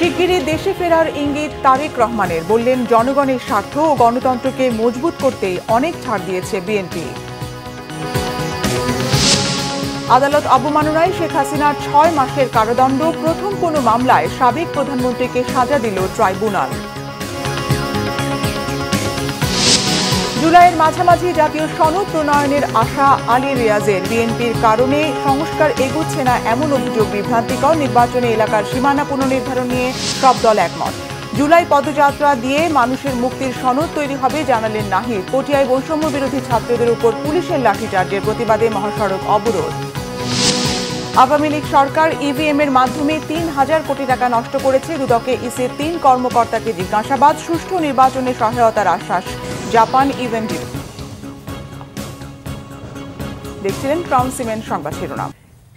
শিগগিরই দেশে ফেরার ইঙ্গিত তারেক রহমানের, বললেন জনগণের স্বার্থ ও গণতন্ত্রকে মজবুত করতে অনেক ছাড় দিয়েছে বিএনপি। আদালত অবমাননায় শেখ হাসিনার 6 মাসের কারাদণ্ড, প্রথম কোনো মামলায় সাবেক প্রধানমন্ত্রীকে সাজা দিল ট্রাইব্যুনাল। জুলাইয়ের মাঝামাঝি জাতীয় সনদ প্রণয়নের আশা আলী রিয়াজের, বিএনপির কারণে সংস্কার এগোচ্ছে না এমন অভিযোগ বিভ্রান্তিকর। নির্বাচনী এলাকার সীমানা পুনর্নির্ধারণ নিয়ে সব দল একমত। জুলাই পদযাত্রা দিয়ে মানুষের মুক্তির সনদ তৈরি হবে, জানালেন নাহিদ। পটিয়ায় বৈষম্য বিরোধী ছাত্রদের উপর পুলিশের লাঠিচার্জের প্রতিবাদে মহাসড়ক অবরোধ। আওয়ামী লীগ সরকার ইভিএম এর মাধ্যমে ৩,০০০ কোটি টাকা নষ্ট করেছে। দুদকে ইসির ৩ কর্মকর্তাকে জিজ্ঞাসাবাদ। সুষ্ঠু নির্বাচনে সহায়তার আশ্বাস জাপান ইভেন্ট। দেখছিলেন ক্রাউন সিমেন্ট সংবাদ শিরোনাম।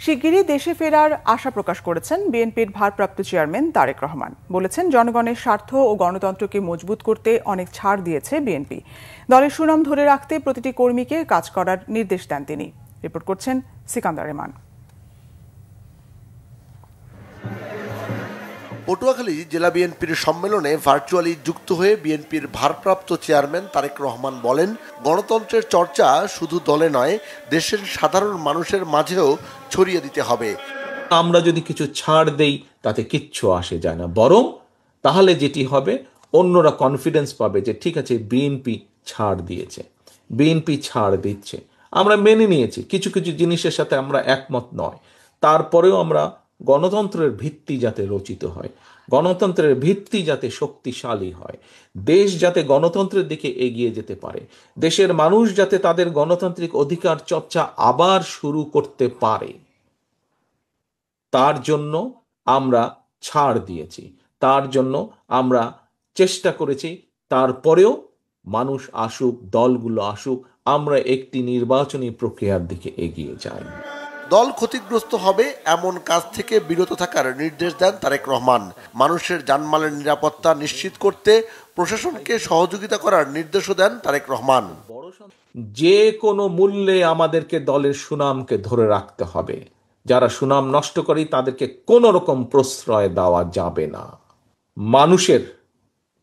শিগগিরই দেশে ফেরার আশা প্রকাশ করেছেন বিএনপির ভারপ্রাপ্ত চেয়ারম্যান তারেক রহমান। বলেছেন, জনগণের স্বার্থ ও গণতন্ত্রকে মজবুত করতে অনেক ছাড় দিয়েছে বিএনপি। দলের সুনাম ধরে রাখতে প্রতিটি কর্মীকে কাজ করার নির্দেশ দেন তিনি। রিপোর্ট করছেন সিকান্দার রেমান। পটুয়াখালী জেলা বিএনপির সম্মেলনে ভার্চুয়ালি যুক্ত হয়ে বিএনপির ভারপ্রাপ্ত চেয়ারম্যান তারেক রহমান বলেন, গণতন্ত্রের চর্চা শুধু দলে নয়, দেশের সাধারণ মানুষের মাঝেও ছড়িয়ে দিতে হবে। আমরা যদি কিছু ছাড় দেই তাতে কিচ্ছু আসে যায় না, বরং তাহলে যেটি হবে, অন্যরা কনফিডেন্স পাবে যে ঠিক আছে, বিএনপি ছাড় দিয়েছে, বিএনপি ছাড় দিচ্ছে। আমরা মেনে নিয়েছি, কিছু কিছু জিনিসের সাথে আমরা একমত নয়, তারপরেও আমরা গণতন্ত্রের ভিত্তি যাতে রচিত হয়, গণতন্ত্রের ভিত্তি যাতে শক্তিশালী হয়, দেশ যাতে গণতন্ত্রের দিকে এগিয়ে যেতে পারে, দেশের মানুষ যাতে তাদের গণতান্ত্রিক অধিকার চর্চা আবার শুরু করতে পারে, তার জন্য আমরা ছাড় দিয়েছি, তার জন্য আমরা চেষ্টা করেছি। তারপরেও মানুষ আসুক, দলগুলো আসুক, আমরা একটি নির্বাচনী প্রক্রিয়ার দিকে এগিয়ে যাই। দল ক্ষতিগ্রস্ত হবে এমন কাজ থেকে বিরত থাকার নির্দেশ দেন তারেক রহমান। মানুষের জানমালের নিরাপত্তা নিশ্চিত করতে প্রশাসনকে সহযোগিতা করার নির্দেশও দেন তারেক রহমান। যে কোনো মূল্যে আমাদেরকে দলের সুনামকে ধরে রাখতে হবে। যারা সুনাম নষ্ট করে তাদেরকে কোনো রকম প্রশ্রয় দেওয়া যাবে না। মানুষের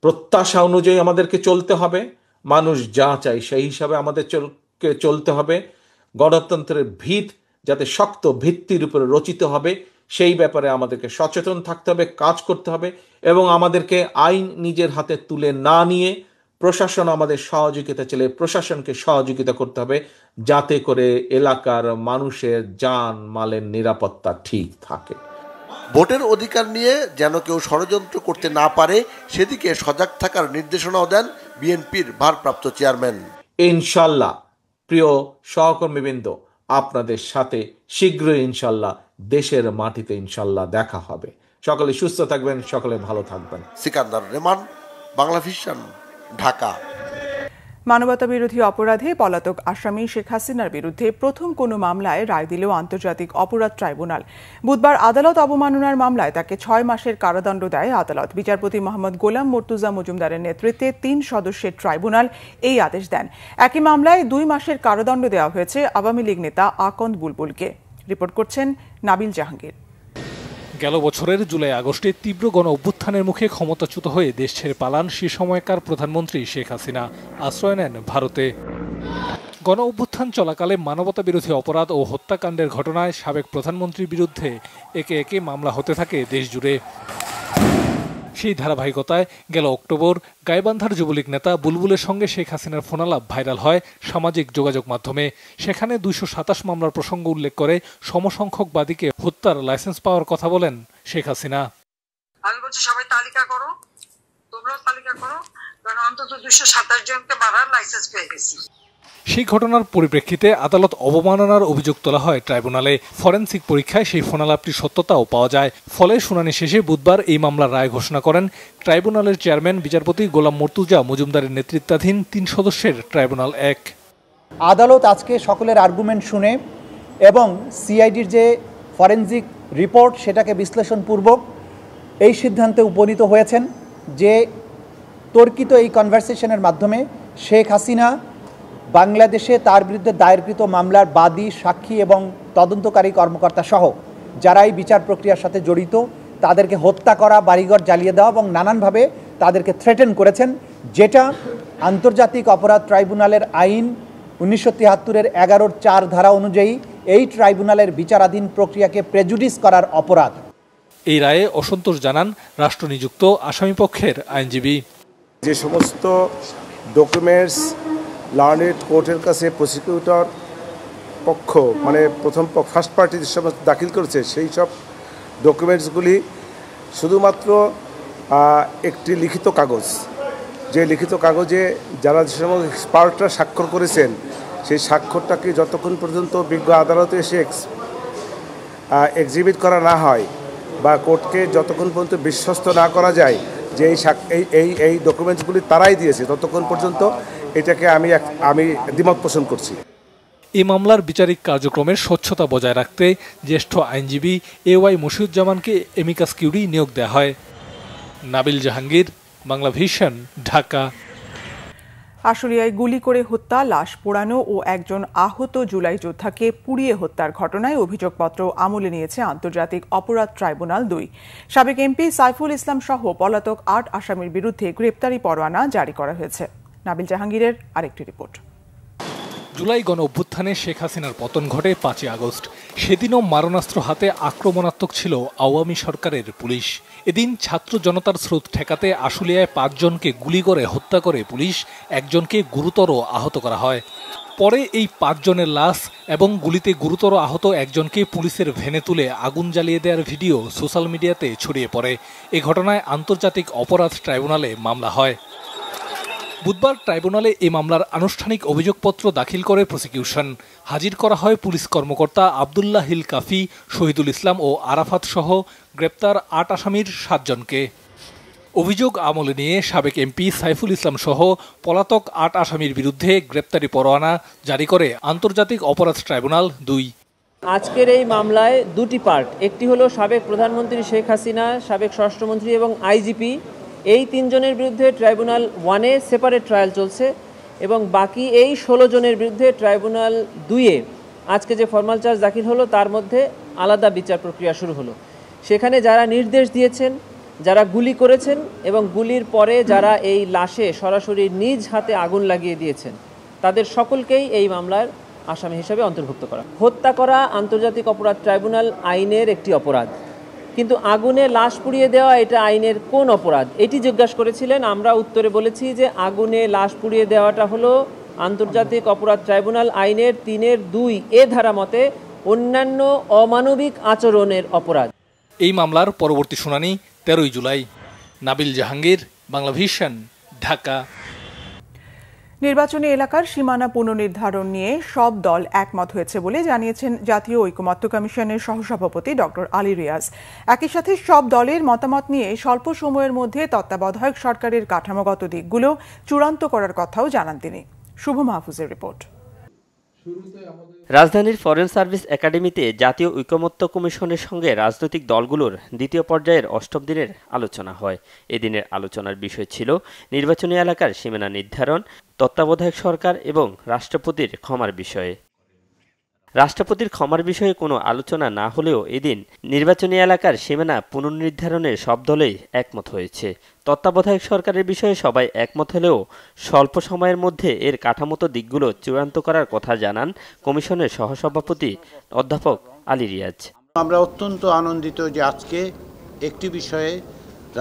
প্রত্যাশা অনুযায়ী আমাদেরকে চলতে হবে, মানুষ যা চাই সেই হিসাবে আমাদেরকে চলতে হবে। গণতন্ত্রের ভিত যাতে শক্ত ভিত্তির উপরে রচিত হবে, সেই ব্যাপারে আমাদেরকে সচেতন থাকতে হবে, কাজ করতে হবে, এবং আমাদেরকে আইন নিজের হাতে তুলে না নিয়ে প্রশাসন আমাদের সহযোগিতা চাইলে প্রশাসনকে সহযোগিতা করতে হবে, যাতে করে এলাকার মানুষের জান মালের নিরাপত্তা ঠিক থাকে। ভোটের অধিকার নিয়ে যেন কেউ ষড়যন্ত্র করতে না পারে, সেদিকে সজাগ থাকার নির্দেশনাও দেন বিএনপির ভারপ্রাপ্ত চেয়ারম্যান। ইনশাল্লাহ প্রিয় সহকর্মীবৃন্দ, আপনাদের সাথে শীঘ্রই ইনশাল্লাহ দেশের মাটিতে ইনশাল্লাহ দেখা হবে। সকলে সুস্থ থাকবেন, সকলে ভালো থাকবেন। সিকান্দার রেমান, বাংলা ভিশন, ঢাকা। মানবতা বিরোধী অপরাধে পলাতক আসামি শেখ হাসিনার বিরুদ্ধে প্রথম কোনো মামলায় রায় দিল আন্তর্জাতিক অপরাধ ট্রাইব্যুনাল। বুধবার আদালত অবমাননার মামলায় তাকে 6 মাসের কারাদণ্ড দেয় আদালত। বিচারপতি মোহাম্মদ গোলাম মর্তুজা মজুমদারের নেতৃত্বে 3 সদস্যের ট্রাইব্যুনাল এই আদেশ দেন। একই মামলায় 2 মাসের কারাদণ্ড দেওয়া হয়েছে আওয়ামী লীগ নেতা আকন্দ বুলবুলকে। রিপোর্ট করছেন নাবিল জাহাঙ্গীর। গেল বছরের জুলাই আগস্টে তীব্র গণ অভ্যুত্থানের মুখে ক্ষমতাচ্যুত হয়ে দেশ ছেড়ে পালান সে সময়কার প্রধানমন্ত্রী শেখ হাসিনা। আশ্রয় নেন ভারতে। গণ অভ্যুত্থান চলাকালে মানবতা বিরোধী অপরাধ ও হত্যাকাণ্ডের ঘটনায় সাবেক প্রধানমন্ত্রীর বিরুদ্ধে একে একে মামলা হতে থাকে দেশ জুড়ে। সেই ধারাবাহিকতায় গেল অক্টোবর গাইবান্ধার যুবলীগ নেতা বুলবুলের সঙ্গে শেখ হাসিনার ফোনালাপ ভাইরাল হয় সামাজিক যোগাযোগ মাধ্যমে। সেখানে 227 মামলার প্রসঙ্গ উল্লেখ করে সমসংখ্যক বাদীকে হত্যার লাইসেন্স পাওয়ার কথা বলেন শেখ হাসিনা। আমি বলছি সবাই তালিকা করো, তোমরাও তালিকা করো, কারণ অন্তত 227 জনকে মারার লাইসেন্স পেয়ে গেছি। সেই ঘটনার পরিপ্রেক্ষিতে আদালত অবমাননার অভিযোগ তোলা হয় ট্রাইব্যুনালে। ফরেনসিক পরীক্ষায় সেই ফোনালাপটির সত্যতাও পাওয়া যায়। ফলে শুনানি শেষে বুধবার এই মামলার রায় ঘোষণা করেন ট্রাইব্যুনালের চেয়ারম্যান বিচারপতি গোলাম মর্তুজা মজুমদারের নেতৃত্বাধীন 3 সদস্যের ট্রাইব্যুনাল 1। আদালত আজকে সকলের আর্গুমেন্ট শুনে এবং সিআইডির যে ফরেনসিক রিপোর্ট সেটাকে বিশ্লেষণপূর্বক এই সিদ্ধান্তে উপনীত হয়েছেন যে তর্কিত এই কনভারসেশনের মাধ্যমে শেখ হাসিনা বাংলাদেশে তার বিরুদ্ধে দায়েরকৃত মামলার বাদী, সাক্ষী এবং তদন্তকারী কর্মকর্তা সহ যারা এই বিচার প্রক্রিয়ার সাথে জড়িত তাদেরকে হত্যা করা, বাড়িঘর জ্বালিয়ে দেওয়া এবং নানানভাবে তাদেরকে থ্রেটেন করেছেন, যেটা আন্তর্জাতিক অপরাধ ট্রাইব্যুনালের আইন 1973-এর 11-4 ধারা অনুযায়ী এই ট্রাইব্যুনালের বিচারাধীন প্রক্রিয়াকে প্রেজুডিস করার অপরাধ। এই রায়ে অসন্তোষ জানান রাষ্ট্রনিযুক্ত আসামিপক্ষের আইনজীবী। যে সমস্ত ডকুমেন্টস লার্নেড কোর্টের কাছে প্রসিকিউটর পক্ষ মানে প্রথম ফার্স্ট পার্টি যে সমস্ত দাখিল করেছে সেই সব ডকুমেন্টসগুলি শুধুমাত্র একটি লিখিত কাগজ, যে লিখিত কাগজে যারা যে সমস্ত এক্সপার্টরা স্বাক্ষর করেছেন সেই স্বাক্ষরটাকে যতক্ষণ পর্যন্ত বিজ্ঞ আদালতে এসে এক্সিবিট করা না হয় বা কোর্টকে যতক্ষণ পর্যন্ত বিশ্বস্ত না করা যায় যে এই ডকুমেন্টসগুলি তারাই দিয়েছে, ততক্ষণ পর্যন্ত এটাকে আমি দ্বিমত পোষণ করছি। এই মামলার বিচারিক কার্যক্রমের স্বচ্ছতা বজায় রাখতে জ্যেষ্ঠ আইনজীবী AY মশিউজ্জামানকে এমিকাস কিউরি নিয়োগ দেওয়া হয়। নাবিল জাহাঙ্গীর, বাংলা ভিশন, ঢাকা। আশুলিয়ায় গুলি করে হত্যা, লাশ পোড়ানো ও একজন আহত জুলাই যোদ্ধাকে পুড়িয়ে হত্যার ঘটনায় অভিযোগপত্র আমলে নিয়েছে আন্তর্জাতিক অপরাধ ট্রাইব্যুনাল 2। সাবেক এমপি সাইফুল ইসলাম সহ পলাতক 8 আসামির বিরুদ্ধে গ্রেপ্তারি পরোয়ানা জারি করা হয়েছে। নাবিল জাহাঙ্গীরের আরেকটি রিপোর্ট। জুলাই গণ অভ্যুত্থানে শেখ হাসিনার পতন ঘটে 5 আগস্ট। সেদিনও মারণাস্ত্র হাতে আক্রমণাত্মক ছিল আওয়ামী সরকারের পুলিশ। এদিন ছাত্র জনতার স্রোত ঠেকাতে আশুলিয়ায় 5 জনকে গুলি করে হত্যা করে পুলিশ, একজনকে গুরুতর আহত করা হয়। পরে এই 5 জনের লাশ এবং গুলিতে গুরুতর আহত একজনকে পুলিশের ভ্যানে তুলে আগুন জ্বালিয়ে দেওয়ার ভিডিও সোশ্যাল মিডিয়াতে ছড়িয়ে পড়ে। এ ঘটনায় আন্তর্জাতিক অপরাধ ট্রাইব্যুনালে মামলা হয়। বুধবার ট্রাইব্যুনালে এই মামলার আনুষ্ঠানিক অভিযোগপত্র দাখিল করে প্রসিকিউশন। হাজির করা হয় পুলিশ কর্মকর্তা আবদুল্লাহ হিল কাফি, শহীদুল ইসলাম ও আরাফাত সহ গ্রেপ্তার 8 আসামির 7 জনকে। অভিযোগ আমলে নিয়ে সাবেক এমপি সাইফুল ইসলাম সহ পলাতক 8 আসামির বিরুদ্ধে গ্রেপ্তারি পরোয়ানা জারি করে আন্তর্জাতিক অপরাধ ট্রাইব্যুনাল 2। আজকের এই মামলায় 2টি পার্ট। একটি হলো সাবেক প্রধানমন্ত্রী শেখ হাসিনা, সাবেক স্বরাষ্ট্রমন্ত্রী এবং আইজিপি, এই 3 জনের বিরুদ্ধে ট্রাইব্যুনাল 1-এ সেপারেট ট্রায়াল চলছে এবং বাকি এই 16 জনের বিরুদ্ধে ট্রাইব্যুনাল 2-এ আজকে যে ফরমাল চার্জ দাখিল হলো তার মধ্যে আলাদা বিচার প্রক্রিয়া শুরু হলো। সেখানে যারা নির্দেশ দিয়েছেন, যারা গুলি করেছেন এবং গুলির পরে যারা এই লাশে সরাসরি নিজ হাতে আগুন লাগিয়ে দিয়েছেন, তাদের সকলকেই এই মামলার আসামি হিসেবে অন্তর্ভুক্ত করা। হত্যা করা আন্তর্জাতিক অপরাধ ট্রাইব্যুনাল আইনের একটি অপরাধ, কিন্তু আগুনে লাশ পুড়িয়ে দেওয়া এটা আইনের কোন অপরাধ এটি জিজ্ঞাসা করেছিলেন। আমরা উত্তরে বলেছি যে আগুনে লাশ পুড়িয়ে দেওয়াটা হলো আন্তর্জাতিক অপরাধ ট্রাইব্যুনাল আইনের 3-2 ধারা মতে অন্যান্য অমানবিক আচরণের অপরাধ। এই মামলার পরবর্তী শুনানি 13 জুলাই। নাবিল জাহাঙ্গীর, বাংলা ভিশন, ঢাকা। নির্বাচনী এলাকার সীমানা পুনর্নির্ধারণ নিয়ে সব দল একমত হয়েছে বলে জানিয়েছেন জাতীয় ঐকমত্য কমিশনের সহসভাপতি ডক্টর আলী রিয়াজ। একই সাথে সব দলের মতামত নিয়ে স্বল্প সময়ের মধ্যে তত্ত্বাবধায়ক সরকারের কাঠামোগত দিকগুলো চূড়ান্ত করার কথাও জানান তিনি। শুভ মাহফুজের রিপোর্ট। রাজধানীর ফরেন সার্ভিস একাডেমিতে জাতীয় ঐকমত্য কমিশনের সঙ্গে রাজনৈতিক দলগুলোর দ্বিতীয় পর্যায়ের 8ম দিনের আলোচনা হয়। এদিনের আলোচনার বিষয় ছিল নির্বাচনী এলাকার সীমানা নির্ধারণ, তত্ত্বাবধায়ক সরকার এবং রাষ্ট্রপতির ক্ষমার বিষয়ে। রাষ্ট্রপতির ক্ষমার বিষয়ে কোনো আলোচনা না হলেও এদিন নির্বাচনী এলাকার সীমানা পুনর্নির্ধারণে সব দলেই একমত হয়েছে। তত্ত্বাবধায়ক সরকারের বিষয়ে সবাই একমত হলেও স্বল্প সময়ের মধ্যে এর কাঠামোগত দিকগুলো চূড়ান্ত করার কথা জানান কমিশনের সহসভাপতি অধ্যাপক আলী রিয়াজ। আমরা অত্যন্ত আনন্দিত যে আজকে একটি বিষয়ে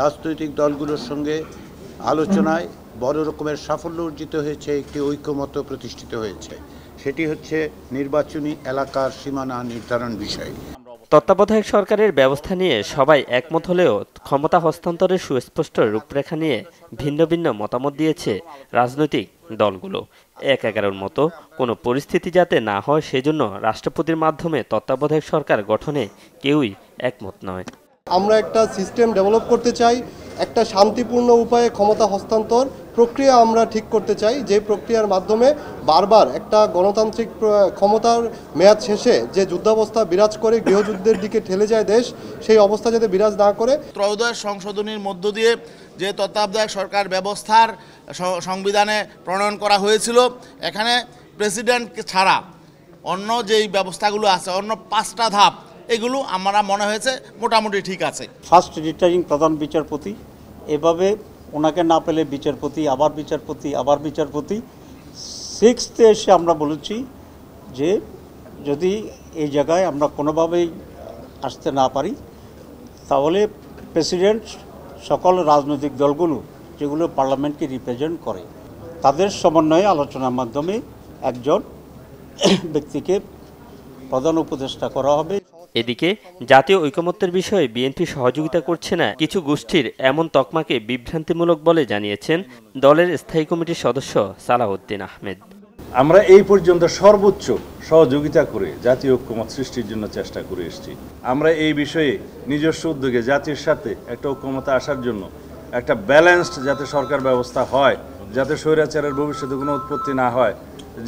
রাজনৈতিক দলগুলোর সঙ্গে আলোচনায় বড় রকমের সাফল্য অর্জিত হয়েছে, একটি ঐকমত্য প্রতিষ্ঠিত হয়েছে। সেটি হচ্ছে নির্বাচনী এলাকার সীমানা নির্ধারণ বিষয়। তত্ত্বাবধায়ক সরকারের ব্যবস্থা নিয়ে সবাই একমত হলেও ক্ষমতা হস্তান্তরের সুস্পষ্ট রূপরেখা নিয়ে ভিন্ন ভিন্ন মতামত দিয়েছে রাজনৈতিক দলগুলো। 1-11 মতো কোনো পরিস্থিতি যাতে না হয় সেজন্য রাষ্ট্রপতির মাধ্যমে তত্ত্বাবধায়ক সরকার গঠনে কেউই একমত নয়। আমরা একটা সিস্টেম ডেভেলপ করতে চাই, একটা শান্তিপূর্ণ উপায়ে ক্ষমতা হস্তান্তর প্রক্রিয়া আমরা ঠিক করতে চাই, যে প্রক্রিয়ার মাধ্যমে বারবার একটা গণতান্ত্রিক ক্ষমতার মেয়াদ শেষে যে যুদ্ধাবস্থা বিরাজ করে গৃহযুদ্ধের দিকে ঠেলে যায় দেশ, সেই অবস্থা যাতে বিরাজ না করে। ত্রয়োদশ সংশোধনীর মধ্য দিয়ে যে তত্ত্বাবধায়ক সরকার ব্যবস্থার সংবিধানে প্রণয়ন করা হয়েছিল, এখানে প্রেসিডেন্ট ছাড়া অন্য যেই ব্যবস্থাগুলো আছে, অন্য 5টা ধাপ এগুলো আমরা মনে হয়েছে মোটামুটি ঠিক আছে। ফার্স্ট রিটার্নিং প্রধান বিচারপতি, এভাবে ওনাকে না পেলে বিচারপতি, আবার বিচারপতি, আবার বিচারপতি, 6th এসে আমরা বলেছি যে যদি এই জায়গায় আমরা কোনোভাবেই আসতে না পারি তাহলে প্রেসিডেন্ট সকল রাজনৈতিক দলগুলো যেগুলো পার্লামেন্টকে রিপ্রেজেন্ট করে তাদের সমন্বয়ে আলোচনার মাধ্যমে একজন ব্যক্তিকে প্রধান উপদেষ্টা করা হবে। এদিকে জাতীয় ঐকমত্যের বিষয়ে বিএনপি সহযোগিতা করছে না কিছু গোষ্ঠীর এমন তকমাকে বিভ্রান্তিমূলক বলে জানিয়েছেন দলের স্থায়ী কমিটির সদস্য সালাউদ্দিন আহমেদ। আমরা এই পর্যন্ত সর্বোচ্চ সহযোগিতা করে জাতীয় ঐকমত্য সৃষ্টির জন্য চেষ্টা করে এসেছি। আমরা এই বিষয়ে নিজস্ব উদ্যোগে জাতির সাথে একটা ঐকমত্যে আসার জন্য একটা ব্যালেন্সড যাতে সরকার ব্যবস্থা হয়, যাতে স্বৈরাচারের ভবিষ্যতে কোনো উৎপত্তি না হয়,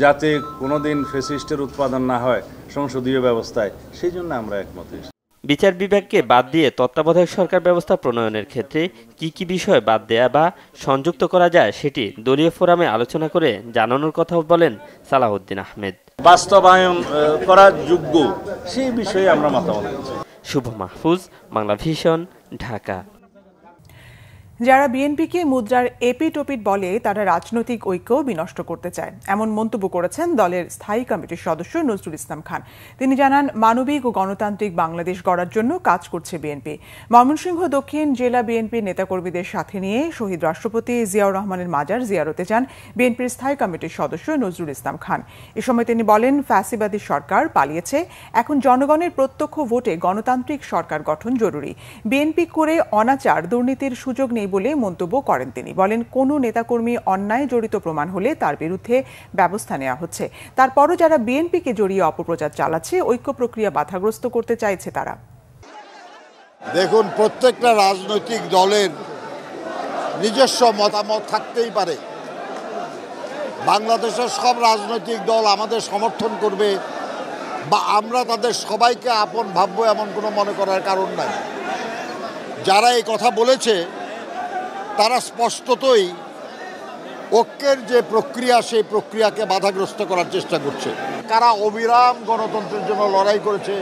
যাতে কোনোদিন ফ্যাসিস্টের উৎপাদন না হয় সংসদীয় ব্যবস্থায়, সেই জন্য আমরা একমত হয়েছি। বিচার বিভাগকে বাদ দিয়ে তত্ত্বাবধায়ক সরকার ব্যবস্থা প্রণয়নের ক্ষেত্রে কি বিষয় বাদ দেয়া বা সংযুক্ত করা যায় সেটি দলীয় ফোরামে আলোচনা করে জানানোর কথাও বলেন সালাউদ্দিন আহমেদ। বাস্তবায়ন করা যোগ্য সেই বিষয়ে আমরা মতামত দিচ্ছি। শুভ মাহফুজ, বাংলা ভিশন, ঢাকা। যারা বিএনপিকে মুদ্রার এপিটোপিট বলে তারা রাজনৈতিক ঐক্য বিনষ্ট করতে চায়, এমন মন্তব্য করেছেন দলের স্থায়ী কমিটির সদস্য নজরুল ইসলাম খান। তিনি জানান, মানবিক ও গণতান্ত্রিক বাংলাদেশ গড়ার জন্য কাজ করছে বিএনপি। ময়মনসিংহ দক্ষিণ জেলা বিএনপির নেতাকর্মীদের সাথে নিয়ে শহীদ রাষ্ট্রপতি জিয়াউর রহমানের মাজার জিয়ারতে যান বিএনপির স্থায়ী কমিটির সদস্য নজরুল ইসলাম খান। এ সময় তিনি বলেন, ফ্যাসিবাদী সরকার পালিয়েছে, এখন জনগণের প্রত্যক্ষ ভোটে গণতান্ত্রিক সরকার গঠন জরুরি। বিএনপি করে অনাচার দুর্নীতির সুযোগ নেই বলে মন্তব্য করেন তিনি। বলেন, কোনো নেতাকর্মী অন্যায় জড়িত প্রমাণ হলে তার বিরুদ্ধে ব্যবস্থা নেওয়া হচ্ছে। তারপরও যারা বিএনপিকে জড়িয়ে অপপ্রচার চালাচ্ছে, ঐক্য প্রক্রিয়া বাধাগ্রস্ত করতে চাইছে তারা। দেখুন, প্রত্যেকটা রাজনৈতিক দলের নিজস্ব মতামত থাকতেই পারে। বাংলাদেশের সব রাজনৈতিক দল আমাদের সমর্থন করবে বা আমরা তাদের সবাইকে আপন ভাববো এমন কোনো মনে করার কারণ নাই। যারা এই কথা বলেছে তারা স্পষ্টতই ঐক্যের যে প্রক্রিয়া সেই প্রক্রিয়াকে বাধাগ্রস্ত করার চেষ্টা করছে। কারা অবিরাম গণতন্ত্রের জন্য লড়াই করেছে,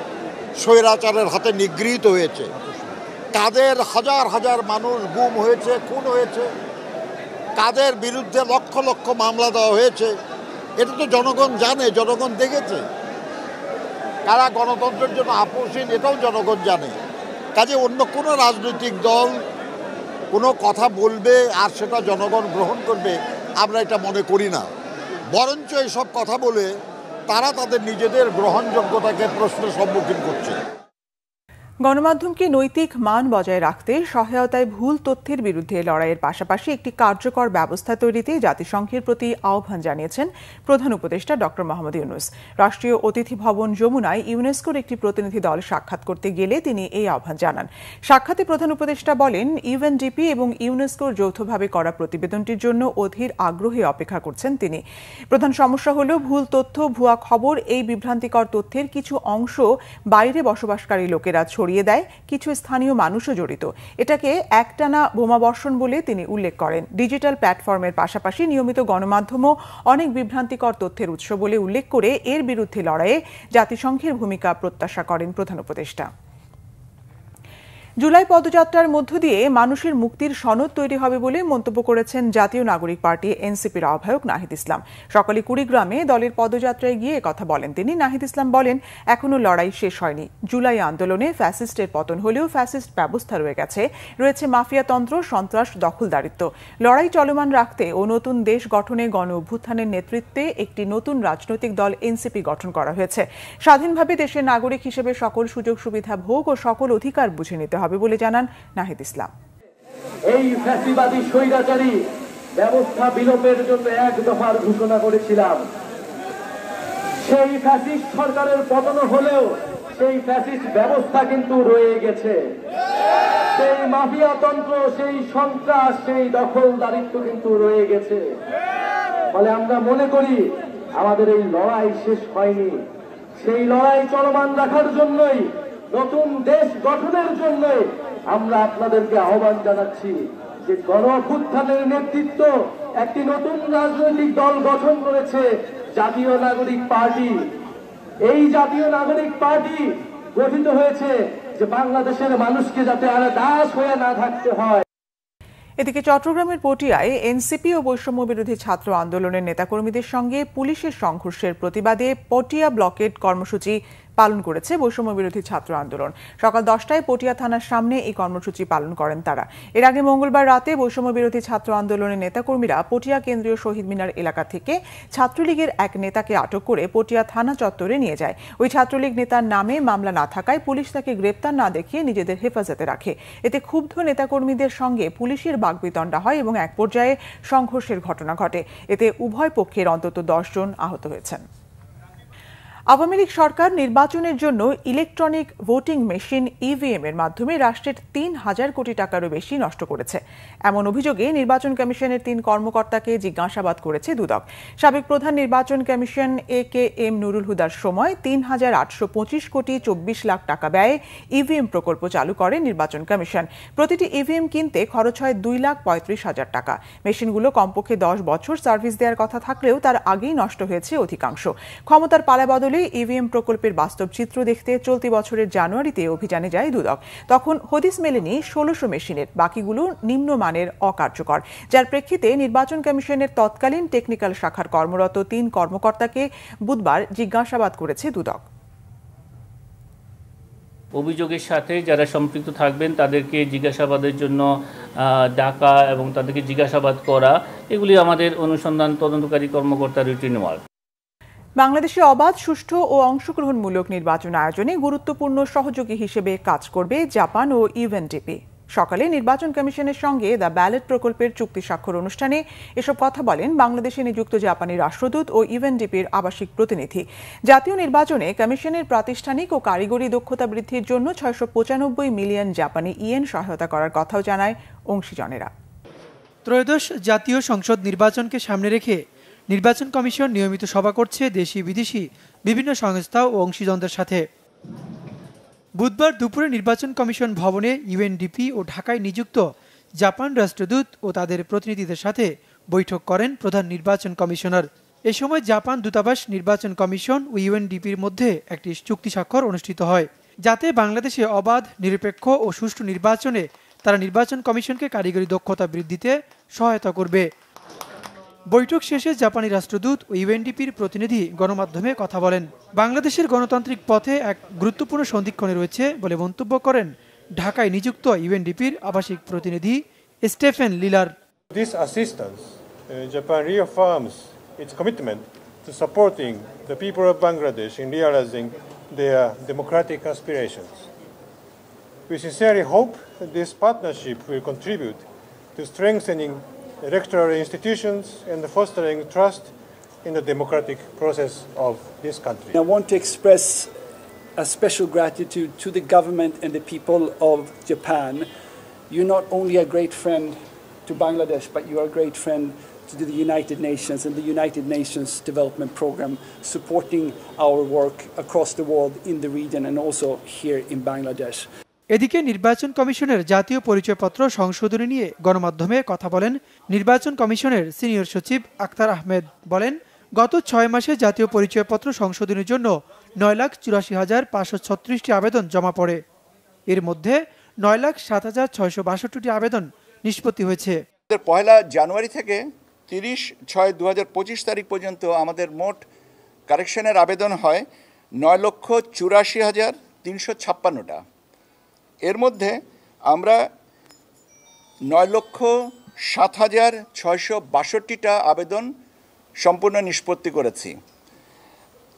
স্বৈরাচারের হাতে নিগৃহীত হয়েছে, কাদের হাজার হাজার মানুষ গুম হয়েছে, খুন হয়েছে, কাদের বিরুদ্ধে লক্ষ লক্ষ মামলা দেওয়া হয়েছে, এটা তো জনগণ জানে, জনগণ দেখেছে। কারা গণতন্ত্রের জন্য আপোষহীন এটাও জনগণ জানে। কাজে অন্য কোনো রাজনৈতিক দল কোনো কথা বলবে আর সেটা জনগণ গ্রহণ করবে আমরা এটা মনে করি না। বরঞ্চ এইসব কথা বলে তারা তাদের নিজেদের গ্রহণযোগ্যতাকে প্রশ্নের সম্মুখীন করছে। গণমাধ্যমকে নৈতিক মান বজায় রাখতে সহায়তায় ভুল তথ্যের বিরুদ্ধে লড়াইয়ের পাশাপাশি একটি কার্যকর ব্যবস্থা তৈরিতে জাতিসংঘের প্রতি আহ্বান জানিয়েছেন প্রধান উপদেষ্টা ডক্টর মোহাম্মদ ইউনূস। রাষ্ট্রীয় অতিথি ভবন যমুনায় ইউনেস্কোর একটি প্রতিনিধি দল সাক্ষাৎ করতে গেলে তিনি এই আহ্বান জানান। সাক্ষাতে প্রধান উপদেষ্টা বলেন, ইউএনডিপি এবং ইউনেস্কোর যৌথভাবে করা প্রতিবেদনটির জন্য অধীর আগ্রহে অপেক্ষা করছেন তিনি। প্রধান সমস্যা হল ভুল তথ্য, ভুয়া খবর। এই বিভ্রান্তিকর তথ্যের কিছু অংশ বাইরে বসবাসকারী লোকেরা ছড়িয়ে দেয়, কিছু স্থানীয় মানুষও জড়িত। এটাকে একটানা বোমাবর্ষণ বলে তিনি উল্লেখ করেন। ডিজিটাল প্ল্যাটফর্মের পাশাপাশি নিয়মিত গণমাধ্যমও অনেক বিভ্রান্তিকর তথ্যের উৎস বলে উল্লেখ করে এর বিরুদ্ধে লড়াইয়ে জাতিসংঘের ভূমিকা প্রত্যাশা করেন প্রধান উপদেষ্টা। জুলাই পদযাত্রার মধ্য দিয়ে মানুষের মুক্তির সনদ তৈরি হবে বলে মন্তব্য করেছেন জাতীয় নাগরিক পার্টি এনসিপির আহ্বায়ক নাহিদ ইসলাম। সকালে কুড়িগ্রামে দলের পদযাত্রায় গিয়ে কথা বলেন তিনি। নাহিদ ইসলাম বলেন, এখনো লড়াই শেষ হয়নি। জুলাই আন্দোলনে ফ্যাসিস্টের পতন হলেও ফ্যাসিস্ট ব্যবস্থা রয়ে গেছে, রয়েছে মাফিয়াতন্ত্র, সন্ত্রাস, দখলদারিত্ব। লড়াই চলমান রাখতে ও নতুন দেশ গঠনে গণ অভ্যুত্থানের নেতৃত্বে একটি নতুন রাজনৈতিক দল এনসিপি গঠন করা হয়েছে। স্বাধীনভাবে দেশের নাগরিক হিসেবে সকল সুযোগ সুবিধা ভোগ ও সকল অধিকার বুঝে নিতে হবে বলে জানান নাহিদ ইসলাম। এই ফ্যাসিবাদী স্বৈরাচারী ব্যবস্থা বিলোপের জন্য এক দফার ঘোষণা করেছিলাম। সেই ফ্যাসিস্ট সরকারের পতন হলেও সেই ফ্যাসিস্ট ব্যবস্থা কিন্তু রয়ে গেছে। সেই মাফিয়াতন্ত্র, সেই সন্ত্রাস, সেই দখলদারিত্ব কিন্তু রয়ে গেছে। ফলে আমরা মনে করি আমাদের এই লড়াই শেষ হয়নি। সেই লড়াই চলমান রাখার জন্যই, নতুন দেশ গঠনের জন্য আমরা আপনাদেরকে আহ্বান জানাচ্ছি যে গণ অভ্যুত্থানের নেতৃত্ব একটি নতুন রাজনৈতিক দল গঠন করেছে জাতীয় নাগরিক পার্টি। এই জাতীয় নাগরিক পার্টি গঠিত হয়েছে যে বাংলাদেশের মানুষকে যাতে আর দাস হয়ে না থাকতে হয়। এদিকে চট্টগ্রামের পটিয়ায় এনসিপি ও বৈষম্য বিরোধী ছাত্র আন্দোলনের নেতাকর্মীদের সঙ্গে পুলিশের সংঘর্ষের প্রতিবাদে পটিয়া ব্লকেড কর্মসূচি পালন করেছে বৈষম্য বিরোধী ছাত্র আন্দোলন। সকাল 10টায় পটিয়া থানার সামনে এই কর্মসূচি পালন করেন তারা। এর আগে মঙ্গলবার রাতে বৈষম্য বিরোধী ছাত্র আন্দোলনের নেতাকর্মীরা পটিয়া কেন্দ্রীয় শহীদ মিনার এলাকা থেকে ছাত্রলীগের এক নেতাকে আটক করে পটিয়া থানা চত্বরে নিয়ে যায়। ওই ছাত্রলীগ নেতার নামে মামলা না থাকায় পুলিশ তাকে গ্রেপ্তার না দেখিয়ে নিজেদের হেফাজতে রাখে। এতে ক্ষুব্ধ নেতাকর্মীদের সঙ্গে পুলিশের বাগবিতণ্ডা হয় এবং এক পর্যায়ে সংঘর্ষের ঘটনা ঘটে। এতে উভয় পক্ষের অন্তত 10 জন আহত হয়েছেন। আওয়ামী লীগ সরকার নির্বাচনের জন্য ইলেকট্রনিক ভোটিং মেশিন ইভিএম এর মাধ্যমে রাষ্ট্রের ৩,০০০ কোটি টাকারও বেশি নষ্ট করেছে। এমন অভিযোগে নির্বাচন কমিশনের ৩ কর্মকর্তাকে জিজ্ঞাসাবাদ করেছে দুদক। সাবেক প্রধান নির্বাচন কমিশন AKM নুরুল হুদার সময় ৩,৮২৫ কোটি ২৪ লাখ টাকা ব্যয়ে ইভিএম প্রকল্প চালু করে নির্বাচন কমিশন। প্রতিটি ইভিএম কিনতে খরচ হয় 2,35,০০০ টাকা। মেশিনগুলো কমপক্ষে 10 বছর সার্ভিস দেওয়ার কথা থাকলেও তার আগেই নষ্ট হয়েছে অধিকাংশ। ক্ষমতার পালাবদলে ইভিএম প্রকল্পের বাস্তব চিত্র দেখতে চলতি বছরের জানুয়ারিতে অভিযানে যায় দুদক। তখন হদিস মেলেনি ১৬০০ মেশিনের, বাকিগুলো নিম্নমানের অকার্যকর, যার প্রেক্ষিতে নির্বাচন কমিশনের তৎকালীন টেকনিক্যাল শাখার কর্মরত ৩ কর্মকর্তাকে বুধবার জিজ্ঞাসাবাদ করেছে দুদক। অভিযোগের সাথে যারা সম্পৃক্ত থাকবেন তাদেরকে জিজ্ঞাসাবাদের জন্য ডাকা এবং তাদেরকে জিজ্ঞাসাবাদ করা, এগুলি আমাদের অনুসন্ধান তদন্তকারী কর্মকর্তার রুটিন ওয়ার্ক। বাংলাদেশে অবাধ, সুষ্ঠু ও অংশগ্রহণমূলক নির্বাচন আয়োজনে গুরুত্বপূর্ণ সহযোগী হিসেবে কাজ করবে জাপান ও ইউএনডিপি। সকালে নির্বাচন কমিশনের সঙ্গে দ্য ব্যালট প্রকল্পের চুক্তি স্বাক্ষর অনুষ্ঠানে এসব কথা বলেন বাংলাদেশে নিযুক্ত জাপানি রাষ্ট্রদূত ও ইউএনডিপির আবাসিক প্রতিনিধি। জাতীয় নির্বাচনে কমিশনের প্রাতিষ্ঠানিক ও কারিগরি দক্ষতা বৃদ্ধির জন্য 695 মিলিয়ন জাপানি ইয়েন সহায়তা করার কথাও জানায় অংশীজনেরা। ত্রয়োদশ জাতীয় সংসদ নির্বাচনকে সামনে রেখে নির্বাচন কমিশন নিয়মিত সভা করছে দেশি বিদেশি বিভিন্ন সংস্থা ও অংশীজনদের সাথে। বুধবার দুপুরে নির্বাচন কমিশন ভবনে ইউএনডিপি ও ঢাকায় নিযুক্ত জাপান রাষ্ট্রদূত ও তাদের প্রতিনিধিদের সাথে বৈঠক করেন প্রধান নির্বাচন কমিশনার। এ সময় জাপান দূতাবাস, নির্বাচন কমিশন ও ইউএনডিপির মধ্যে একটি চুক্তি স্বাক্ষর অনুষ্ঠিত হয়, যাতে বাংলাদেশে অবাধ, নিরপেক্ষ ও সুষ্ঠু নির্বাচনে তারা নির্বাচন কমিশনকে কারিগরি দক্ষতা বৃদ্ধিতে সহায়তা করবে। বৈঠক শেষে জাপানি রাষ্ট্রদূত ও ইউএনডিপির প্রতিনিধি গণমাধ্যমে কথা বলেন। বাংলাদেশের গণতান্ত্রিক পথে এক গুরুত্বপূর্ণ সন্ধিক্ষণে রয়েছে বলে মন্তব্য করেন ঢাকায় নিযুক্ত ইউএনডিপির আবাসিক প্রতিনিধি স্টেফেন লিলার। This assistance, Japan reaffirms its commitment to supporting the people of Bangladesh in realizing their democratic aspirations. We sincerely hope that this partnership will contribute to strengthening electoral institutions and fostering trust in the democratic process of this country. I want to express a special gratitude to the government and the people of Japan. You're not only a great friend to Bangladesh, but you are a great friend to the United Nations and the United Nations Development Program, supporting our work across the world in the region and also here in Bangladesh. এদিকে নির্বাচন কমিশনের জাতীয় পরিচয়পত্র সংশোধনী নিয়ে গণমাধ্যমে কথা বলেন নির্বাচন কমিশনের সিনিয়র সচিব আক্তার আহমেদ। বলেন, গত 6 মাসে জাতীয় পরিচয়পত্র সংশোধনের জন্য 9,84,536টি আবেদন জমা পড়ে। এর মধ্যে 9,07,662টি আবেদন নিষ্পত্তি হয়েছে। পয়লা জানুয়ারি থেকে 30/6/2025 তারিখ পর্যন্ত আমাদের মোট কারেকশনের আবেদন হয় 9,84,356টা। এর মধ্যে আমরা 9,07,662টা আবেদন সম্পূর্ণ নিষ্পত্তি করেছি।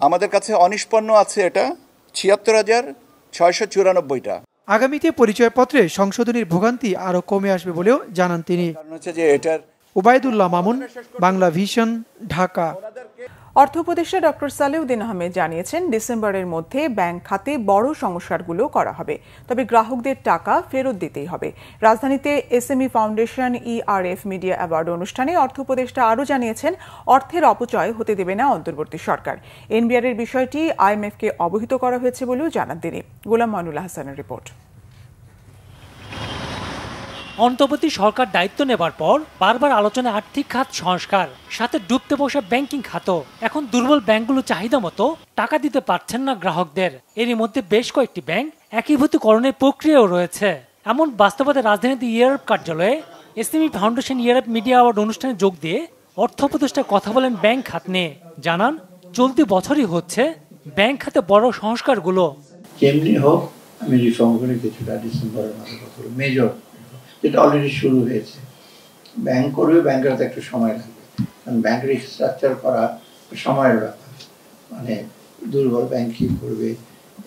আমাদের কাছে অনিষ্পন্ন আছে এটা 76,694টা। আগামীতে পরিচয়পত্রে সংশোধনীর ভোগান্তি আরও কমে আসবে বলেও জানান তিনি। ওবায়দুল্লাহ মামুন, বাংলা ভিশন, ঢাকা। অর্থ উপদেষ্টা ডক্টর সালেউদ্দিন আহমেদ জানিয়েছেন, ডিসেম্বরের মধ্যে ব্যাংক খাতে বড় সংস্কারগুলো করা হবে, তবে গ্রাহকদের টাকা ফেরত দিতেই হবে। রাজধানীতে SME foundation ERF media award অনুষ্ঠানে অর্থ উপদেষ্টা আরও জানিয়েছেন, অর্থের অপচয় হতে দেবে না অন্তর্বর্তী সরকার। এনবিআর এর বিষয়টি IMF-কে অবহিত করা হয়েছে বলেও জানান তিনি। গোলাম মানুল হাসানের রিপোর্ট। অন্তর্বর্তী সরকার দায়িত্ব নেবার পর বারবার আলোচনায় আর্থিক খাত সংস্কার, সাথে ডুবতে বসা ব্যাংকিং খাতও। এখন দুর্বল ব্যাংকগুলো চাহিদা মতো টাকা দিতে পারছেন না গ্রাহকদের। এরই মধ্যে বেশ কয়েকটি ব্যাংক একীভূতকরণের প্রক্রিয়াও রয়েছে। এমন বাস্তবতা রাজধানীতে ইউরোপ কার্যালয়ে SME foundation Europe media award অনুষ্ঠানে যোগ দিয়ে অর্থ উপদেষ্টা কথা বলেন ব্যাংক খাত নিয়ে। জানান, চলতি বছরই হচ্ছে ব্যাংক খাতে বড় সংস্কারগুলো। যেমনি হোক আমি রিফর্ম করে কিছুটা ডিসেম্বরের মাসে মেজর যেটা অলরেডি শুরু হয়েছে। ব্যাংক করবে, ব্যাংকের তো একটু সময় লাগবে, কারণ ব্যাংক রিস্ট্রাকচার করা সময়ের ব্যাপার। মানে দুর্বল ব্যাংক কী করবে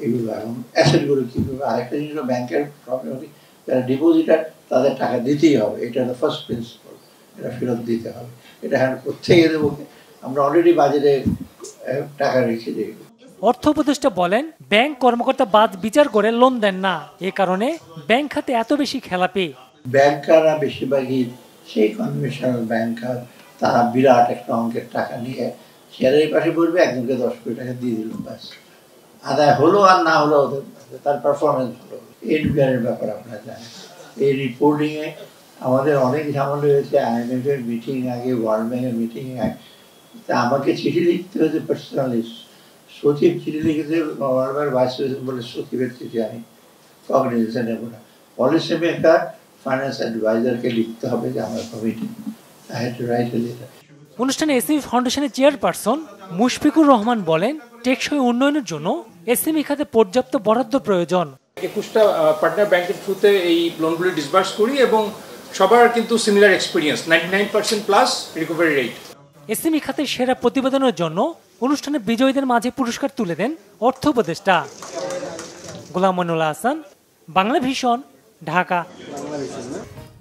এগুলো, এবং অ্যাসেটগুলো কী করবে। আরেকটা জিনিস ব্যাংকের প্রবলেম হচ্ছে যারা ডিপোজিটার তাদের টাকা দিতেই হবে, এটা হলো ফার্স্ট প্রিন্সিপাল, এটা ফেরত দিতে হবে। এটা হ্যাঁ কোথেকে দেবো, আমরা অলরেডি বাজেটে টাকা রেখে দিই। অর্থ উপদেষ্টা বলেন, ব্যাংক কর্মকর্তা বাদ বিচার করে লোন দেন না, এ কারণে ব্যাংক খাতে এত বেশি খেলাপি। ব্যাংকাররা বেশিরভাগই সেই কনভেনশনাল ব্যাংকার, তারা বিরাট একটা অঙ্কের টাকা নিয়ে শেয়ারের পাশে বলবে, একজনকে 10 কোটি টাকা দিয়ে দিল, ব্যাস আদায় হলো আর না হলো ওদের তার পারফরমেন্স হলো। এনবিআরের ব্যাপার আপনারা জানেন, এই রিপোর্টিংয়ে আমাদের অনেক ঝামেলা হয়েছে। IMF এর মিটিং আগে, ওয়ার্ল্ড ব্যাংকের মিটিং আগে, তা আমাকে চিঠি লিখতে হয়েছে পার্সোনালি। সচিব চিঠি লিখেছে, ওয়ার্ল্ড ব্যাংক ভাইস প্রেসিডেন্ট বলে সচিবের চিঠি আমি কগনিজেন্সে নেব না। পলিসি মেকার, ফাইন্যান্স অ্যাডভাইজারকে লিখতে হবে যে আমার committee. I had to write a letter. অনুষ্ঠানে এসএমই ফাউন্ডেশনের চেয়ারপারসন মুশফিকুর রহমান বলেন, টেকসই উন্নয়নের জন্য এসএমই খাতে পর্যাপ্ত বরাদ্দ প্রয়োজন। 21টা পার্টনার ব্যাংকের থ্রুতে এই লোনগুলি ডিসবার্স করি এবং সবার কিন্তু similar experience, 99% plus recovery rate. SME খাতের সেরা প্রতিবেদনের জন্য অনুষ্ঠানে বিজয়ীদের মাঝে পুরস্কার তুলে দেন অর্থ উপদেষ্টা। গোলাম মনিরুল হাসান, বাংলা ভিশন, ঢাকা।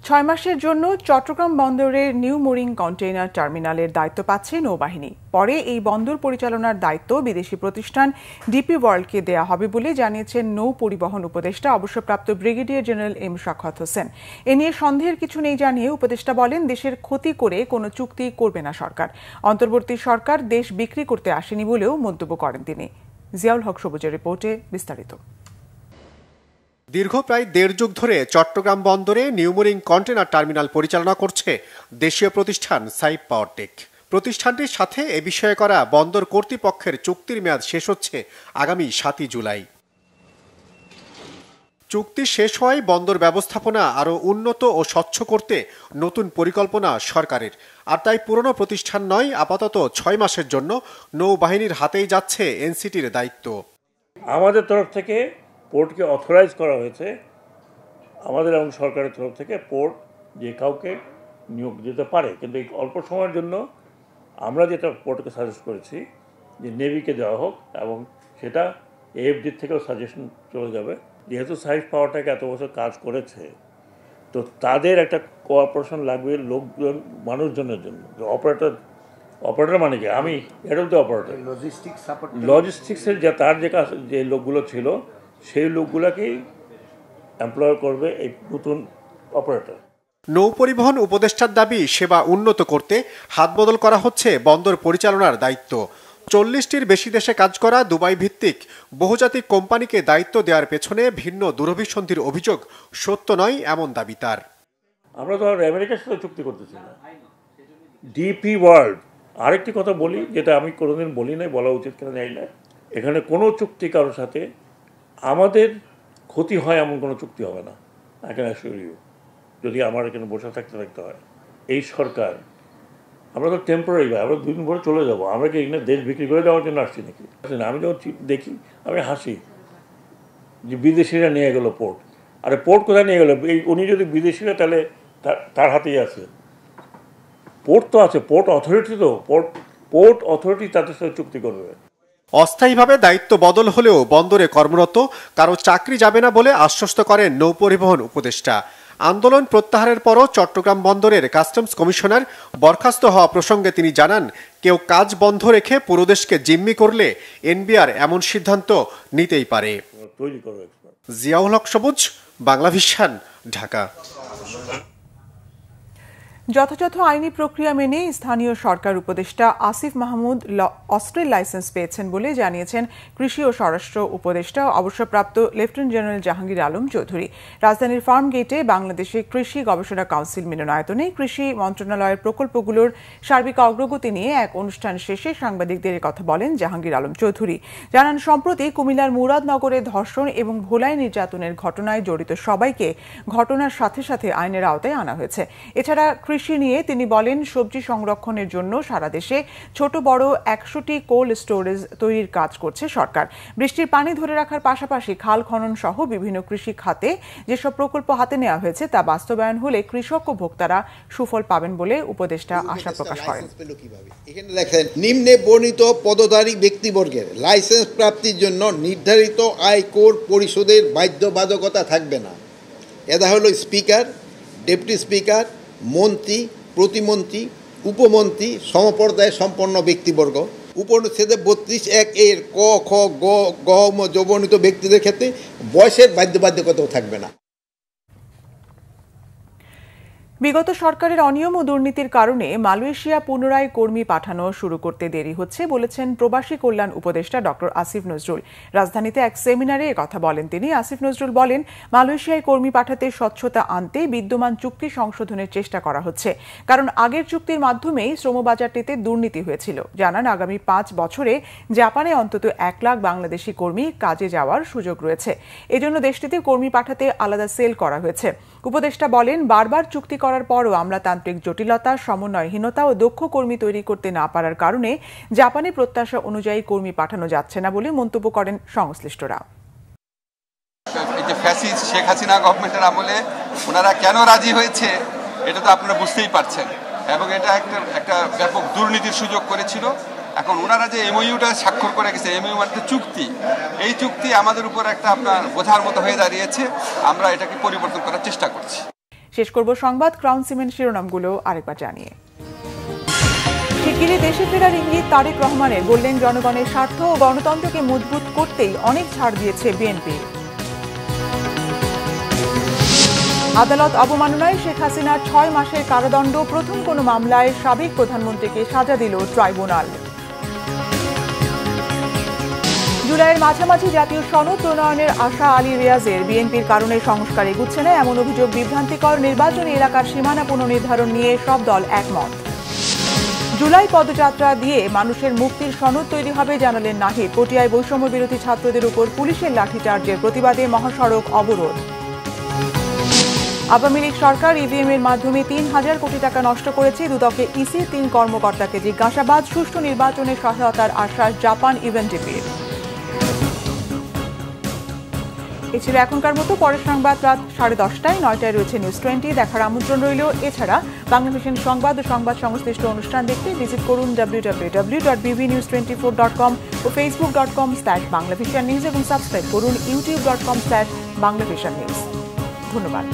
6 মাসের জন্য চট্টগ্রাম বন্দরের নিউ মুরিং কন্টেইনার টার্মিনালের দায়িত্ব পাচ্ছে নৌবাহিনী। পরে এই বন্দর পরিচালনার দায়িত্ব বিদেশি প্রতিষ্ঠান ডিপি ওয়ার্ল্ডকে দেয়া হবে বলে জানিয়েছেন নৌ পরিবহন উপদেষ্টা অবসরপ্রাপ্ত brigadier general M Sakhawat Hossain. এ নিয়ে সন্দেহের কিছু নেই জানিয়ে উপদেষ্টা বলেন, দেশের ক্ষতি করে কোনো চুক্তি করবে না সরকার। অন্তর্বর্তী সরকার দেশ বিক্রি করতে আসেনি বলেও মন্তব্য করেন তিনি। জিয়াউল হক সবুজের রিপোর্টে বিস্তারিত। দীর্ঘ প্রায় 1.5 যুগ ধরে চট্টগ্রাম বন্দরে নিউ মুরিং কন্টেনার টার্মিনাল পরিচালনা করছে দেশীয় প্রতিষ্ঠান সাইপ পাওয়ারটেক। প্রতিষ্ঠানটির সাথে এ বিষয়ে করা বন্দর কর্তৃপক্ষের চুক্তির মেয়াদ শেষ হচ্ছে আগামী 7 জুলাই। চুক্তি শেষ হওয়ায় বন্দর ব্যবস্থাপনা আরও উন্নত ও স্বচ্ছ করতে নতুন পরিকল্পনা সরকারের। আর তাই পুরনো প্রতিষ্ঠান নয়, আপাতত 6 মাসের জন্য নৌবাহিনীর হাতেই যাচ্ছে এনসিটির দায়িত্ব। আমাদের তরফ থেকে পোর্টকে অথরাইজ করা হয়েছে, আমাদের এবং সরকারের তরফ থেকে পোর্ট যে কাউকে নিয়োগ দিতে পারে, কিন্তু এই অল্প সময়ের জন্য আমরা যেটা পোর্টকে সাজেস্ট করেছি যে নেভিকে দেওয়া হোক, এবং সেটা এএফডির থেকেও সাজেশন চলে যাবে। যেহেতু সাইপ পাওয়ারটেক এত বছর কাজ করেছে, তো তাদের একটা কোঅপারেশন লাগবে লোকজন, মানুষজনের জন্য। অপারেটর মানে কি, আমি হেড অফ দ্য অপারেটর, লজিস্টিক্সের যে লোকগুলো ছিল সেই লোকগুলোকেই এমপ্লয় করবে এই নতুন অপারেটর। নৌ পরিবহন উপদেষ্টার দাবি, সেবা উন্নত করতে হাত বদল করা হচ্ছে বন্দর পরিচালনার দায়িত্ব। 40টির বেশি দেশে কাজ করা দুবাই ভিত্তিক বহুজাতিক কোম্পানিকে দায়িত্ব দেওয়ার পেছনে ভিন্ন দূরভিসন্ধির অভিযোগ সত্য নয় এমন দাবি তার। আমরা তো আর আমেরিকার সাথে চুক্তি করতেছি না, ডিপি ওয়ার্ল্ড। আরেকটি কথা বলি, যেটা আমি কোনোদিন বলি নাই, বলা উচিত কিনা জানি না, এখানে কোনো চুক্তি কারোর সাথে আমাদের ক্ষতি হয় এমন কোনো চুক্তি হবে না। আই ক্যান অ্যাসিওর ইউ, যদি আমার এখানে বসে থাকতে হয়। এই সরকার, আমরা তো টেম্পোরারি, আমরা 2 দিন পরে চলে যাবো। আমরা কি এখানে দেশ বিক্রি করে দেওয়ার জন্য আসছি নাকি? আমি যখন দেখি আমি হাসি যে বিদেশিরা নিয়ে গেল পোর্ট। আরে পোর্ট কোথায় নিয়ে গেল? এই উনি যদি বিদেশিরা, তাহলে তার হাতেই আছে। পোর্ট তো আছে, পোর্ট অথরিটি, তো পোর্ট অথরিটি তাদের সাথে চুক্তি করবে। অস্থায়ীভাবে দায়িত্ব বদল হলেও বন্দরে কর্মরত কারো চাকরি যাবে না বলে আশ্বস্ত করেন নৌ পরিবহন উপদেষ্টা। আন্দোলন প্রত্যাহারের পরও চট্টগ্রাম বন্দরের কাস্টমস কমিশনার বরখাস্ত হওয়া প্রসঙ্গে তিনি জানান, কেউ কাজ বন্ধ রেখে পুরো দেশকে জিম্মি করলে এনবিআর এমন সিদ্ধান্ত নিতেই পারে। জিয়াউল হক সবুজ, বাংলা ভিশন, ঢাকা। যথাযথ আইনি প্রক্রিয়া মেনে স্থানীয় সরকার উপদেষ্টা আসিফ মাহমুদ অস্ত্রের লাইসেন্স পেয়েছেন বলে জানিয়েছেন কৃষি ও স্বরাষ্ট্র উপদেষ্টা অবসরপ্রাপ্ত লেফটেন্যান্ট জেনারেল জাহাঙ্গীর আলম চৌধুরী। রাজধানীর ফার্ম গেটে বাংলাদেশে কৃষি গবেষণা কাউন্সিল মিলনায়তনে কৃষি মন্ত্রণালয়ের প্রকল্পগুলোর সার্বিক অগ্রগতি নিয়ে এক অনুষ্ঠান শেষে সাংবাদিকদের কথা বলেন জাহাঙ্গীর আলম চৌধুরী। জানান, সম্প্রতি কুমিল্লার মুরাদনগরে ধর্ষণ এবং ভোলাই নির্যাতনের ঘটনায় জড়িত সবাইকে ঘটনার সাথে সাথে আইনের আওতায় আনা হয়েছে। এছাড়া কৃষি নিয়ে তিনি বলেন, সবজি সংরক্ষণের জন্য সারা দেশে ছোট বড় 100টি কোল্ড স্টোরেজ তৈরির কাজ করছে সরকার। বৃষ্টির পানি ধরে রাখার পাশাপাশি খাল খনন সহ বিভিন্ন কৃষি খাতে যেসব প্রকল্প হাতে নেওয়া হয়েছে তা বাস্তবায়ন হলে কৃষক ও ভোক্তারা সুফল পাবেন বলে উপদেষ্টা আশা প্রকাশ করেন। এখানে দেখেন, নিম্নে বর্ণিত পদধারী ব্যক্তিবর্গের লাইসেন্স প্রাপ্তির জন্য নির্ধারিত আয় কর পরিশোধের বাধ্যবাধকতা থাকবে না। এরা হলো স্পিকার, ডেপুটি স্পিকার, মন্ত্রী, প্রতিমন্ত্রী, উপমন্ত্রী, সমপর্যায়ে সম্পন্ন ব্যক্তিবর্গ। উপনিষেধে 32(1) এর ক, খ, গ বর্ণিত ব্যক্তিদের ক্ষেত্রে বয়সের বাধ্যবাধকতাও থাকবে না। বিগত সরকারের অনিয়ম ও দুর্নীতির কারণে মালয়েশিয়া পুনরায় কর্মী পাঠানো শুরু করতে দেরি হচ্ছে বলেছেন প্রবাসী কল্যাণ উপদেষ্টা ডক্টর আসিফ নজরুল। রাজধানীতে এক সেমিনারে কথা বলেন তিনি। আসিফ নজরুল বলেন, মালয়েশিয়ায় কর্মী পাঠাতে স্বচ্ছতা আনতে বিদ্যমান চুক্তি সংশোধনের চেষ্টা করা হচ্ছে, কারণ আগের চুক্তির মাধ্যমেই শ্রমবাজারটিতে দুর্নীতি হয়েছিল। জানান, আগামী 5 বছরে জাপানে অন্তত 1 লাখ বাংলাদেশি কর্মী কাজে যাওয়ার সুযোগ রয়েছে। এজন্য দেশটিতে কর্মী পাঠাতে আলাদা সেল করা হয়েছে। উপদেষ্টা বলেন, বারবার চুক্তি করার পরও আমলাতান্ত্রিক জটিলতা, সমন্বয়হীনতা ও দক্ষ কর্মী তৈরি করতে না পারার কারণে জাপানি প্রত্যাশা অনুযায়ী কর্মী পাঠানো যাচ্ছে না বলে মন্তব্য করেন সংশ্লিষ্টরা। শেখ হাসিনা গভর্নমেন্টের আমলে ওনারা কেন রাজি হয়েছে এটা তো আপনারা বুঝতেই পারছেন, এবং এটা একটা ব্যাপক দুর্নীতির সুযোগ করেছিল। এখন ওনারা যে এমওইউটা স্বাক্ষর করে গেছে, এমওইউ একটা চুক্তি, এই চুক্তি আমাদের উপর একটা আপনার বোঝার মতো হয়ে দাঁড়িয়েছে। আমরা এটাকে পরিবর্তন করার চেষ্টা করছি। শেষ করব সংবাদ ক্রাউন সিমেন্ট শিরোনামগুলো আরেকবার জানিয়ে। শিগগিরই দেশে ফেরার ইঙ্গিত তারেক রহমানের, বললেন জনগণের স্বার্থ ও গণতন্ত্রকে মজবুত করতেই অনেক ছাড় দিয়েছে বিএনপি। আদালত অবমাননায় শেখ হাসিনার 6 মাসের কারাদণ্ড, প্রথম কোনো মামলায় সাবেক প্রধানমন্ত্রীকে সাজা দিল ট্রাইব্যুনাল। জুলাইয়ের মাঝামাঝি জাতীয় সনদ প্রণয়নের আশা আলী রিয়াজের, বিএনপির কারণে সংস্কার এগুচ্ছে না এমন অভিযোগ বিভ্রান্তিকর, নির্বাচনী এলাকার সীমানা পুনর্নির্ধারণ নিয়ে সব দল একমত। জুলাই পদযাত্রা দিয়ে মানুষের মুক্তির সনদ তৈরি হবে জানালেন নাহিদ। পটিয়ায় বৈষম্য বিরোধী ছাত্রদের উপর পুলিশের লাঠিচার্জের প্রতিবাদে মহাসড়ক অবরোধ। আওয়ামী লীগ সরকার ইভিএম এর মাধ্যমে 3,000 কোটি টাকা নষ্ট করেছে, দুদকে ইসির 3 কর্মকর্তাকে জিজ্ঞাসাবাদ। সুষ্ঠু নির্বাচনে সহায়তার আশ্বাস জাপান ইভেন্টিপির। এ ছিল এখনকার মতো। পরের সংবাদ রাত 10:30টায়, 9টায় রয়েছে নিউজ 20। দেখার আমন্ত্রণ রইল। এছাড়া বাংলাভিশন সংবাদ ও সংবাদ সংশ্লিষ্ট অনুষ্ঠান দেখতে ভিজিট করুন www.bbnews24.com ও facebook.com/banglavishannews এবং সাবস্ক্রাইব করুন youtube.com/banglavishannews। ধন্যবাদ।